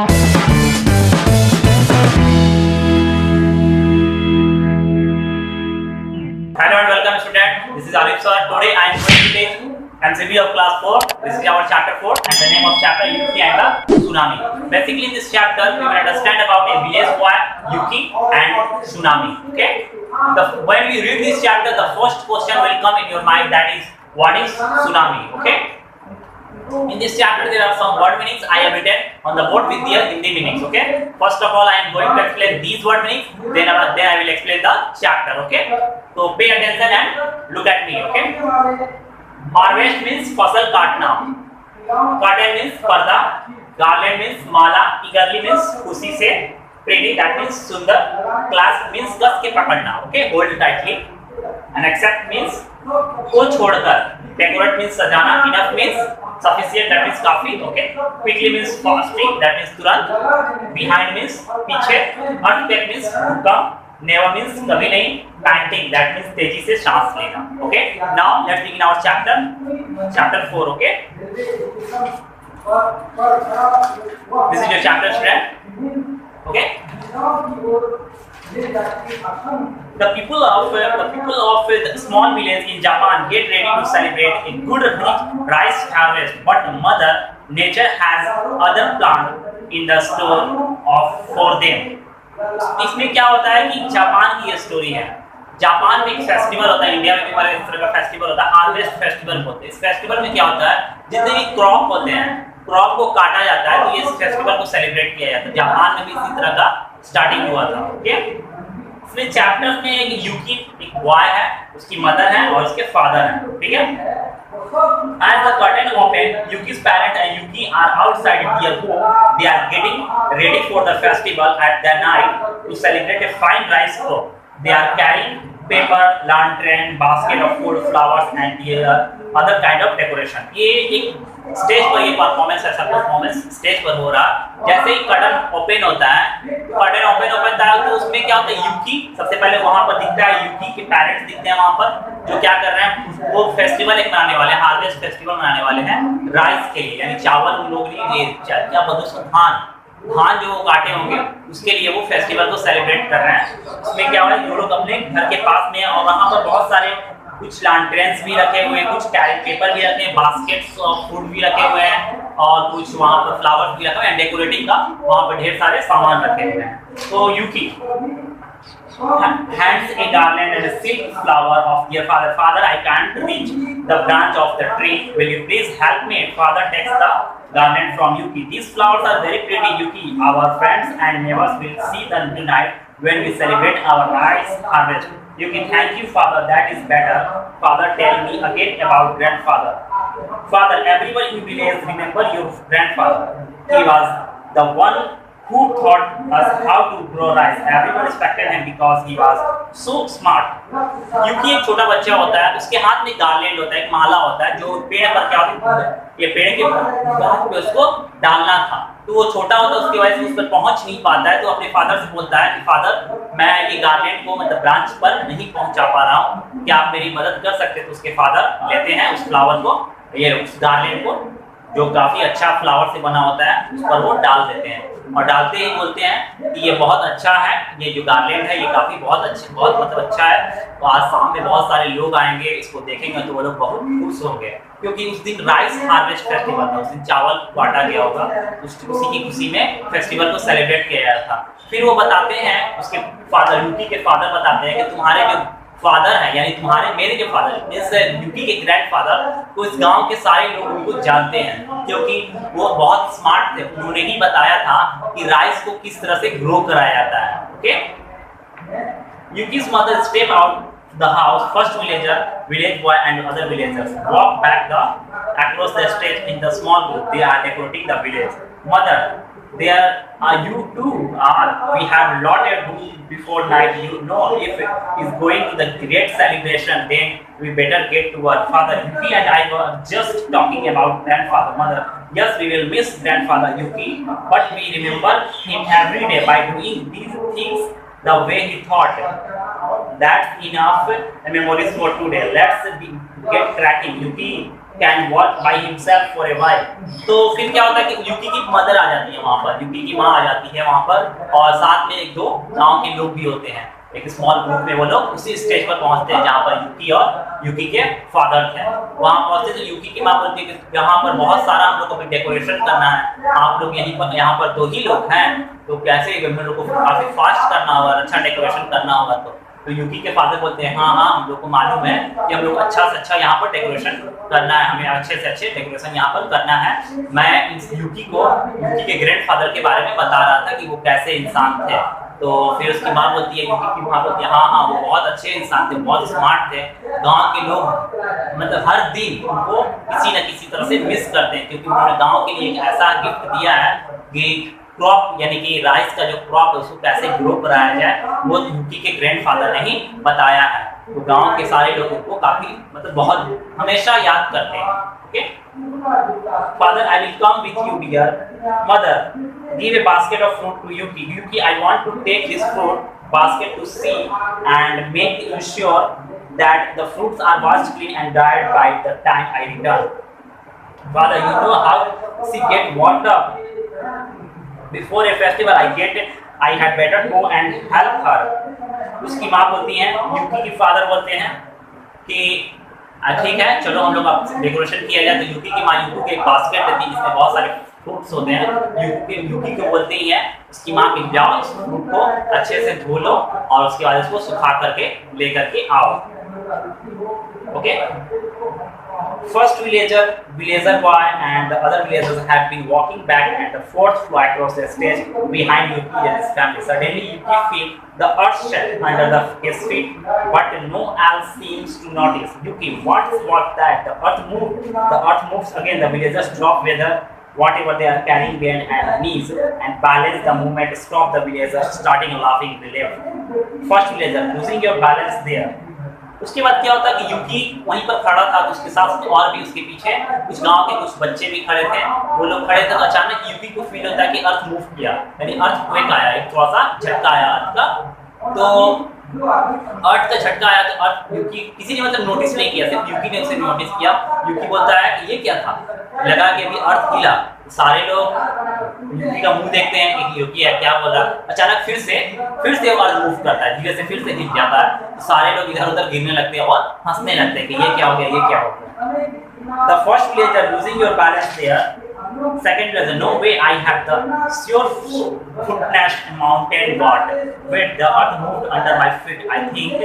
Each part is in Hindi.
Hello and welcome student. This is Arif sir. Today I am going to take MCB of class 4. This is our chapter 4 and the name of chapter Yuuki and the Tsunami. Basically in this chapter we will understand about a village boy Yuuki and Tsunami. Okay. When we read this chapter, the first question will come in your mind, that is what is tsunami. Okay. In this chapter there are some word meanings I have written on the board with their Hindi meanings. Okay. First of all I am going to explain these word meanings, then I will explain the chapter. Okay. So pay attention and look at me. Okay. Harvest means fasal काटना, curtain means पर्दा, garland means माला, eagerly means खुशी से, pretty that means सुंदर, clasp means कस के पकड़ना. Okay. Hold tightly. And accept means को छोड़कर, decorate means सजाना, enough means sufficient that means काफी. Okay. Quickly means fastly that means तुरंत, behind means पीछे, earthquake means भूकंप, never means कभी नहीं, panting that means तेजी से सांस लेना. Okay. Now let's begin our chapter 4. Okay. This is your chapter student. Okay. The people of the small village in Japan get ready to celebrate a good rice harvest, but mother nature has other plans in the store for them. इसमें क्या होता है कि जापान की ये स्टोरी है. जापान में एक फेस्टिवल होता है, इंडिया में भी हमारे इस तरह का फेस्टिवल होता है, हार्वेस्ट फेस्टिवल होते हैं. इस फेस्टिवल में क्या होता है, जितने भी क्रॉप होते हैं, क्रॉप को काटा जाता है, तो ये इस फेस्टिवल को सेलिब्रेट किया जाता है. जापान में भी इसी तरह का स्टार्टिंग हुआ था. ओके. इसमें चैप्टर में एक यूकी एक बॉय है, उसकी मदर है और उसके फादर है. ठीक है. As the curtain opened, Yuki's parents and Yuki are outside their home. They are getting ready for the festival at the night to celebrate a fine rice crop. They are carrying paper, lantern, basket of food, flowers and other kind of decoration. ये एक स्टेज पर ये परफॉर्मेंस ऐसा परफॉर्मेंस स्टेज पर हो रहा. जैसे ही कर्टन ओपन होता है, कर्टन ओपन होता है तो उसमें क्या होता है, यूकी सबसे पहले वहां पर दिखता है. यूकी के पेरेंट्स दिखते हैं वहां पर, जो क्या कर रहे हैं, वो फेस्टिवल एक मनाने वाले हैं, हार्वेस्ट फेस्टिवल मनाने वाले हैं राइस के लिए, यानी चावल उन लोग ने क्या बोलते हैं, धान जो काटे होंगे उसके लिए वो फेस्टिवल को सेलिब्रेट कर रहे हैं. उसमें क्या हो रहा है, जो लोग अपने घर के पास में, और वहाँ पर बहुत सारे कुछ लैंटर्न्स भी रखे हुए हैं, कुछ कैरी पेपर भी रखे हैं, बास्केट्स ऑफ फूड भी रखे हुए हैं, और कुछ वहाँ पर फ्लावर्स भी रखे हुए हैं, डेकोरेटिंग का वहाँ पर ढेर सारे सामान रखे हुए हैं. तो यूकी hands a garland and a silk flower of dear father. Father, I can't reach the branch of the tree. Will you please help me? Father takes the garland from Yuki. These flowers are very pretty, Yuki. Our friends and neighbors will see them tonight when we celebrate our rice harvest. Yuki, thank you, Father. That is better. Father, tell me again about grandfather. Father, everyone in village remember your grandfather. He was the one who taught us how to grow rice. Everyone respected him because he was so smart. Yuki एक छोटा बच्चा होता है, उसके हाथ में गार्लैंड होता है, एक माला होता है, जो पेड़ पर क्या होता है, ये पेड़ के गाछ पे उसको डालना था. तो वो छोटा होता है, उसकी वजह से उस पर पहुंच नहीं पाता है. तो अपने फादर से बोलता है कि फादर, मैं ये गार्लैंड को मतलब ब्रांच पर नहीं पहुंचा पा रहा हूँ, क्या आप मेरी मदद कर सकते. तो उसके फादर लेते हैं उस फ्लावर को, ये उस गार्लैंड को, जो काफी अच्छा फ्लावर से बना होता है, उस पर वो डाल देते हैं. और डालते ही बोलते हैं कि ये बहुत अच्छा है, ये जो गार्लैंड है ये काफी बहुत मतलब अच्छा है. तो आज शाम में बहुत सारे लोग आएंगे, इसको देखेंगे तो वो लोग बहुत खुश होंगे, क्योंकि उस दिन राइस हार्वेस्ट फेस्टिवल था, उस दिन चावल काटा गया होगा, उसी की खुशी में फेस्टिवल को सेलिब्रेट किया गया था. फिर वो बताते हैं, उसके फादर, यूकी के फादर बताते हैं कि तुम्हारे जो फादर है, यानी मेरे जो फादर, इस यूकी के ग्रैंडफादर को इस गांव के सारे लोग उनको जानते हैं, क्योंकि वो बहुत स्मार्ट थे. उन्होंने ही बताया था कि राइस को किस तरह से ग्रो कराया जाता है. Okay. यूकी's mother step out the house. First village boy and other villagers walk back across the street in the small group. They are decorating the village. Mother, there are you too. We have lot to do before night. You know, if it is going to the great celebration, then we better get to work. Father, Yuki and I were just talking about grandfather. Mother, yes, we will miss grandfather Yuki, but we remember him every day by doing these things the way he thought. That's enough memories for today. Let's get cracking. Yuki can work by himself for a while. तो फिर क्या होता है कि यूकी की मदर आ जाती है वहाँ पर, यूकी की माँ आ जाती है वहाँ पर, और साथ में एक दो गांव के लोग भी होते हैं। एक स्मॉल ग्रुप में वो लोग उसी स्टेज पर पहुंचते हैं जहाँ पर यूकी और यूकी के फादर थे। वहाँ पहुंचते तो यूकी की माँ बोलती है कि यहाँ पर बहुत सारा हम लोग को डेकोरेशन करना है, आप लोग यहाँ पर 2 ही लोग हैं, तो कैसे हम लोग को काफी फास्ट करना होगा, अच्छा डेकोरेशन करना होगा। तो यूकी के फादर बोलते हैं हाँ हाँ हम लोग को मालूम है कि हम लोग अच्छा से अच्छा यहाँ पर डेकोरेशन करना है, हमें अच्छे से अच्छे डेकोरेशन यहाँ पर करना है। मैं इस यूकी के ग्रैंडफादर के बारे में बता रहा था कि वो कैसे इंसान थे। तो फिर उसकी माँ बोलती है, यूकी की माँ बोलती है हाँ हाँ वो बहुत अच्छे इंसान थे, बहुत स्मार्ट थे, गांव के लोग मतलब हर दिन उनको किसी न किसी तरह से मिस करते हैं, क्योंकि उन्होंने गांव के लिए एक ऐसा गिफ्ट दिया है कि क्रॉप यानी कि राइस का जो क्रॉप है उसको कैसे ग्रो कराया जाए वो यूकी के ग्रैंडफादर ने ही बताया है। तो गांव के सारे लोग उनको काफी मतलब बहुत हमेशा याद करते हैं। Okay, father I will come with you dear, mother give a basket of fruit to Yuki, Yuki I want to take this fruit basket to see and make sure that the fruits are washed clean and dried by the time I return. Father, you know how she get worked up before a festival. I had better go and help her. उसकी माँ बोलती हैं, यूकी की फादर बोलते हैं कि ठीक है चलो हम लोग अब डेकोरेशन किया जाए। तो यूकी की माँ यूकी के एक बास्केट देती है जिसमें बहुत सारे फ्रूट्स होते हैं। यूकी को बोलते ही है उसकी माँ कि जाओ इस फ्रूट को अच्छे से धो लो और उसके बाद इसको सुखा करके लेकर के आओ। Okay, first villager boy and the other villagers had been walking back at the 4th floor across the stage behind Yuki and his family. Suddenly Yuki felt the earth shake under his feet, but no else seems to notice. Yuki, what was that? The earth moved. The earth moves again. The villagers drop whatever they are carrying behind and knees and balance the movement. Stop the villagers starting laughing in relief. First villager, losing your balance there. उसके बाद क्या होता है कि यूकी वहीं पर खड़ा था, तो उसके साथ और भी उसके पीछे कुछ गांव के कुछ बच्चे भी खड़े थे। वो लोग खड़े थे तो अचानक यूकी को फील होता है कि अर्थ मूव किया, यानी अर्थ क्वेक आया, एक थोड़ा सा झटका आया अर्थ का। तो अर्थ का झटका आया तो अर्थ यूकी किसी ने मतलब नोटिस नहीं किया, सिर्फ यूकी ने उसे नोटिस किया। यूकी बोलता है कि ये क्या था, लगा कि अभी अर्थ हिला। सारे लोग यूकी का मुंह देखते हैं कि यूकी है क्या बोल रहा। अचानक फिर से अर्थ मूव करता है, धीरे से फिर से हिल जाता है। तो सारे लोग इधर उधर गिरने लगते हैं और हंसने लगते हैं कि ये क्या हो गया, ये क्या हो गया। The first villager losing your balance there. Second villager, no way, I have the sure footnash mountain god. Wait, the earth moved under my feet. I think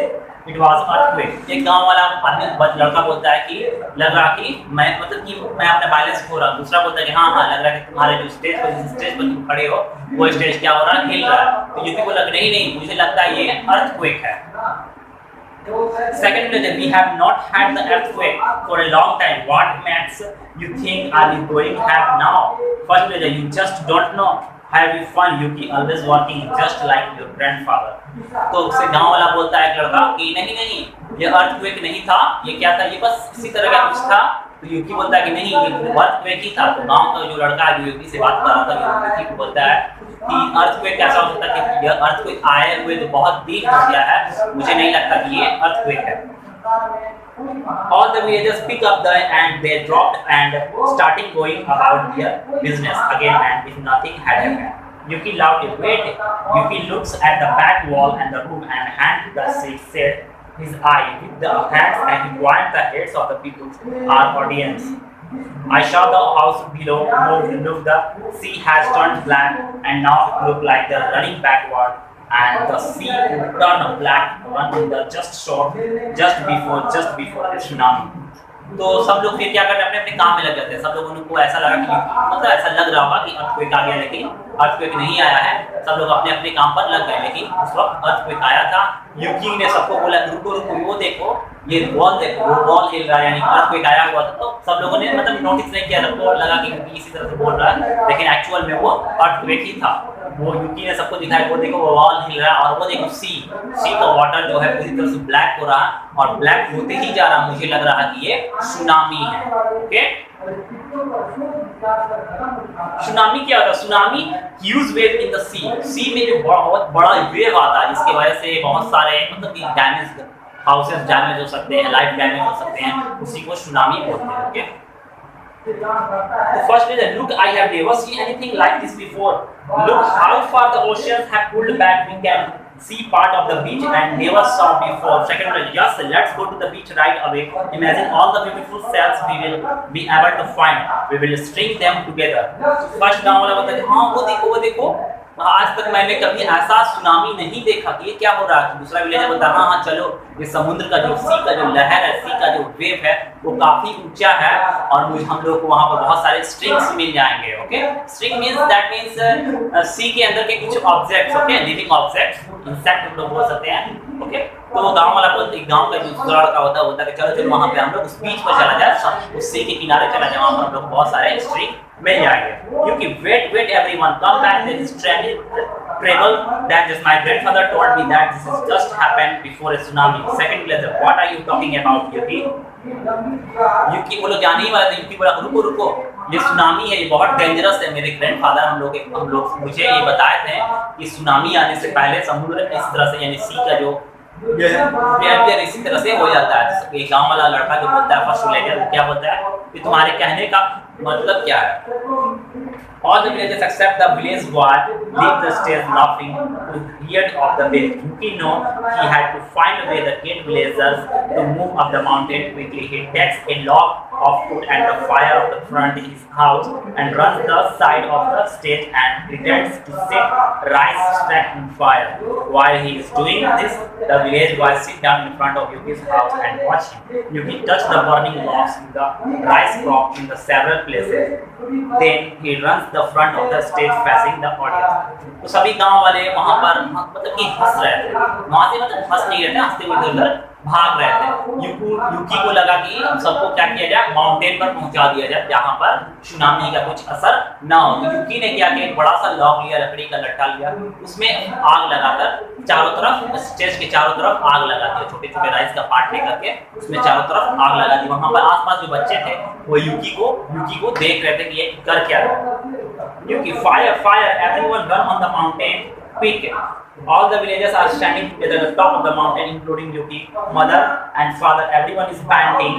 it was earthquake. एक गांव वाला आदमी लड़का बोलता है कि लग रहा कि मैं मतलब कि मैं अपना बैलेंस खो रहा हूँ। दूसरा बोलता है कि हाँ हाँ लग रहा है कि तुम्हारे जो स्टेज पर तुम खड़े हो वो स्टेज क्या हो रहा है, हिल रहा है। तो यूकी को लग नहीं मुझे लगता है ये अर्थक्वेक है। Second villager, we have not had the earthquake for a long time. What makes you think are you going to have now? First villager, you just don't know. Have you fun? Yuki always working just like your grandfather. तो उससे गांव वाला बोलता है एक लड़का कि नहीं ये अर्थक्वेक नहीं था, ये क्या था, ये बस इसी तरह का कुछ था। तो यूकी बोलता है कि नहीं ये अर्थक्वेक ही था। तो गांव का जो लड़का है जो यूकी से बात कर रहा था यूकी को बोलता है कि अर्थक्वेक कैसा हो सकता है कि यह अर्थक्वेक आए हुए तो बहुत दिन हो गया है, मुझे नहीं लगता कि ये अर्थक्वेक है। All the villagers pick up and they dropped and starting going about their business again and if nothing had happened. Yuki loudly wait. Yuki looks at the back wall and the room and hand the seat set his eye with the hands and he points the heads of the people, our audience. I saw the house below moved. Look, the sea has turned black and now it looks like they're running backward. And the sea would turn black on the just before the tsunami. तो सब लोग फिर क्या करते हैं, अपने अपने काम में लग जाते हैं। सब लोगों को ऐसा लगा कि मतलब ऐसा लग रहा होगा कि अर्थक्वेक आ गया, लेकिन अर्थक्वेक नहीं आया है। सब लोग अपने अपने काम पर लग गए, लेकिन उस वक्त अर्थक्वेक आया था। यूकी ने सबको बोला रुको वो देखो ये वॉल देखो, वो वॉल हिल रहा है, यानी अर्थक्वेक आया हुआ था। तो सब लोगों ने मतलब नोटिस नहीं किया, सबको लगा कि यूकी इसी तरह से बोल रहा है, लेकिन एक्चुअल में वो अर्थक्वेक ही था। वो यूकी ने सबको दिखाया, वो देखो वो वॉल हिल रहा है और वो देखो सी का वाटर जो है पूरी तरह से ब्लैक हो रहा है और ब्लैक होते ही जा रहा। मुझे लग रहा है कि ये सुनामी है। ओके, सुनामी क्या होता है? Tsunami huge wave in the sea में जो बहुत बड़ा वेव आता है, जिसकी वजह से बहुत सारे मतलब डैमेज हाउसेस डैमेज हो सकते हैं, लाइफ डैमेज हो सकते हैं, उसी को सुनामी बोलते हैं। Okay, The first is, look, I have never seen anything like this before. Look how far the oceans have pulled back. We can see part of the beach and never saw before. Second one, yes, let's go to the beach right away. Imagine all the beautiful shells we will be able to find. We will string them together. First गाँव वाला बोलता है हाँ वो देखो आज तक मैंने कभी ऐसा सुनामी नहीं देखा कि ये क्या हो रहा है। दूसरा विलेजर बोलता है हाँ चलो, ये समुद्र का जो सी का जो लहर है, सी का जो वेव है वो काफी ऊंचा है और मुझे हम लोग को वहाँ पर बहुत सारे स्ट्रिंग्स मिल जाएंगे। Okay, string means that means सी के अंदर के कुछ objects, okay, living objects, insect हम लोग बोल सकते हैं। ओके, तो वो गांव वाला बोलते हैं, गांव का जो लड़का होता है कि चलो चलो वहाँ पे हम लोग उस बीच पर चला जाए, उस सी के किनारे चला जाए, वहाँ पर हम लोग बहुत सारे स्ट्रिंग मिल जाएंगे। Yuki, wait everyone, come back, there is trouble that just my grandfather told me that this has just happened before a tsunami. Second villager, what are you talking about, Yuki? Yuki वो लोग जाने ही वाले थे। Yuki बोला रुको, ये सुनामी है, ये बहुत डेंजरस है। मेरे ग्रैंडफादर हम लोग मुझे ये बताए थे कि सुनामी आने से पहले समुद्र इस तरह से यानी सी का जो बिहेवियर इसी तरह से हो जाता है। तो एक गांव वाला लड़का जो बोलता है फर्स्ट विलेजर, वो क्या बोलता है कि तुम्हारे कहने का मतलब क्या है? All the villagers except the village boy leave the stage laughing to hear of the bill. Yuki know he had to find a way the 8 villagers to move up the mountain quickly. He takes a log of wood and the fire of the front of his house and runs the side of the stage and pretends to set rice stack on fire. While he is doing this, the village boy sit down in front of Yuki's house and watch him. Yuki touch the burning logs in the rice crop in the several places. Then he runs the front of the stage facing the audience. तो सभी गांव वाले वहां पर मतलब कि हंस रहे थे, वहां से मतलब हंस नहीं रहे थे, हंसते हुए इधर भाग रहे थे। यूकी को लगा कि सबको क्या किया जाए, माउंटेन पर पहुंचा दिया जाए जहां पर सुनामी का कुछ असर ना हो। तो यूकी ने क्या किया, एक बड़ा सा लॉग लिया, लकड़ी का लट्ठा लिया, उसमें आग लगाकर चारों तरफ स्टेज के चारों तरफ आग लगा दिया, छोटे छोटे राइस का पार्ट लेकर के उसमें चारों तरफ आग लगा दी। वहां पर आसपास जो बच्चे थे वो यूकी को देख रहे थे कि ये कर क्या रहा है। Yuki fire everyone run on the mountain quick. All the villagers are standing at the top of the mountain, including Yuki, mother and father. Everyone is panting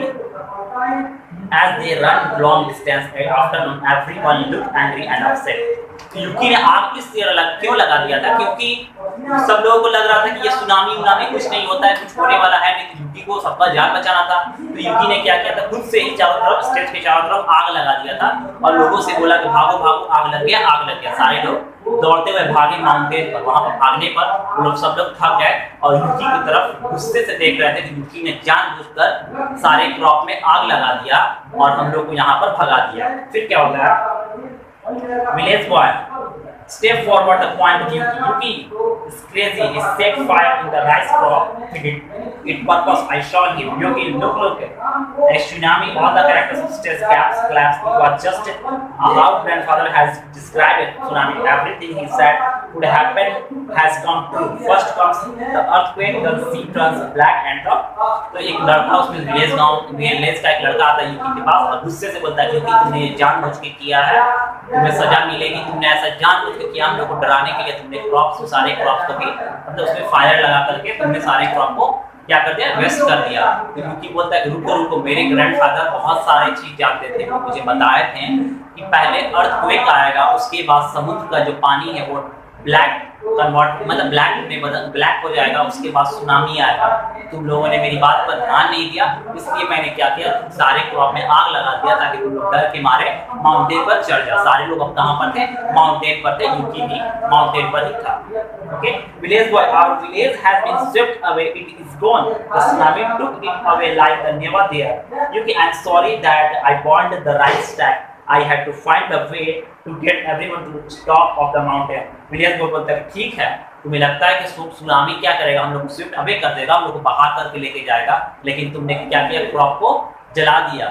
as they run long distance. Afternoon, everyone looked angry and upset. यूकी ने आग क्यों लगा दिया था? क्योंकि सब लोगों को लग रहा था कि ये सुनामी कुछ नहीं होता है, कुछ होने वाला है नहीं। तो यूकी को सबका जान बचाना था, तो यूकी ने क्या किया था, खुद से ही चारों तरफ स्टेज के चारों तरफ आग लगा दिया था और लोगों से बोला कि भागो भागो, आग लग गया। सारे लोग दौड़ते हुए भागे माउंटेन पर। वहां पर भागने पर वो लोग सब लोग थक गए और यूकी की तरफ गुस्से से देख रहे थे कि यूकी ने जानबूझकर सारे क्रॉप में आग लगा दिया और हम लोग को यहाँ पर भगा दिया। फिर क्या होता है, village boy step forward the point of Yuki is crazy. He set fire in the rice crop. It purpose. I saw him. Yuki, look. A tsunami. All the characters of stage collapsed. It was just how grandfather has described it. Tsunami. Everything he said would happen has come true. First comes the earthquake. The sea turns black and the तो एक लड़का उसमें विलेज का एक लड़का आता है यूकी के पास और गुस्से से बोलता है कि तुमने ये जानबूझ के किया है, तुम्हें सजा मिलेगी, तुमने ऐसा जानबूझ के किया हम लोग को डराने के लिए। तुमने क्रॉप्स को, सारे क्रॉप्स को भी मतलब उसमें फायर लगा करके तुमने सारे क्रॉप को क्या कर दिया, वेस्ट कर दिया। तो यूकी बोलता है कि रुको, मेरे ग्रैंडफादर बहुत सारी चीज जानते थे, वो मुझे बताए थे कि पहले अर्थक्वेक आएगा, उसके बाद समुद्र का जो पानी है वो ब्लैक हो जाएगा, उसके बाद सुनामी आएगा। तुम लोगों ने मेरी बात पर ध्यान नहीं दिया, इसलिए मैंने क्या किया, सारे क्रॉप में आग लगा दिया ताकि तुम लोग डर के मारे माउंटेन पर चढ़ जाओ। सारे लोग अब कहाँ पर थे, माउंटेन पर थे। यूकी भी माउंटेन पर ही था। Okay, village boy, our village has been swept away. It is gone. The tsunami took it away like the never there. Yuki, I'm sorry that I burned the rice stack. I had to find a way to get everyone to the top of the mountain. Village boy बोलता है ठीक है, तुम्हें लगता है कि सुनामी क्या करेगा, हम लोग को स्विफ्ट अवे कर देगा, हम लोग को बहा करके लेके जाएगा, लेकिन तुमने क्या किया, क्रॉप को जला दिया।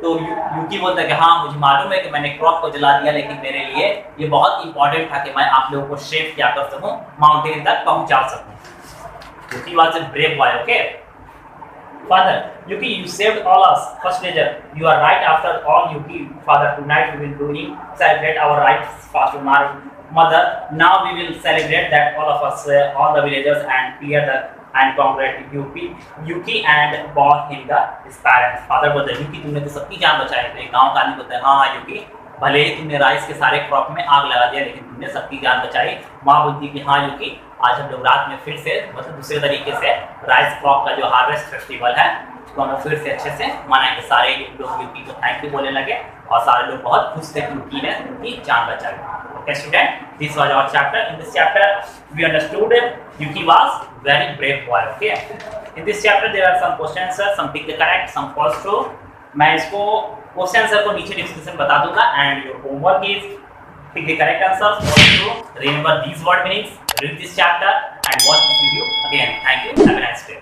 तो यूकी बोलता है कि हाँ मुझे मालूम है कि मैंने क्रॉप को जला दिया, लेकिन मेरे लिए ये बहुत इंपॉर्टेंट था कि मैं आप लोगों को सेफ क्या कर सकूं, माउंटेन तक पहुंचा सकूं। Yuki was a brave boy. Okay Father, Yuki, you saved all us. First villager, you are right after all, Yuki. Father, tonight we will celebrate our rights for tomorrow. Mother, now we will celebrate that all of us, all the villagers, and clear the and congratulate Yuki and bought him his parents. Father बोलते हैं यूकी तुमने तो सबकी जान बचाई। तो एक गाँव का आदमी बोलता है हाँ यूकी भले ही तुमने राइस के सारे क्रॉप में आग लगा दिया लेकिन तुमने सबकी जान बचाई। माँ बोलती है कि हाँ यूकी आज हम लोग रात में फिर से मतलब दूसरे तरीके से राइस क्रॉप का जो हार्वेस्ट फेस्टिवल है उसको हम फिर से अच्छे से मनाएंगे। सारे लोग यूकी को थैंक यू बोलने लगे और सारे लोग बहुत खुश थे कि यूकी ने उनकी जान बचाई। Okay student, this was our chapter. In this chapter we understood Yuki was very brave boy. Okay, in this chapter there are some question answers, some pick the correct, some false true. मैं इसको क्वेश्चन आंसर को नीचे डिस्क्रिप्शन बता दूंगा and your homework is pick the correct answers, false true, remember these word meanings, read this chapter and watch this video again. Thank you, have a nice day.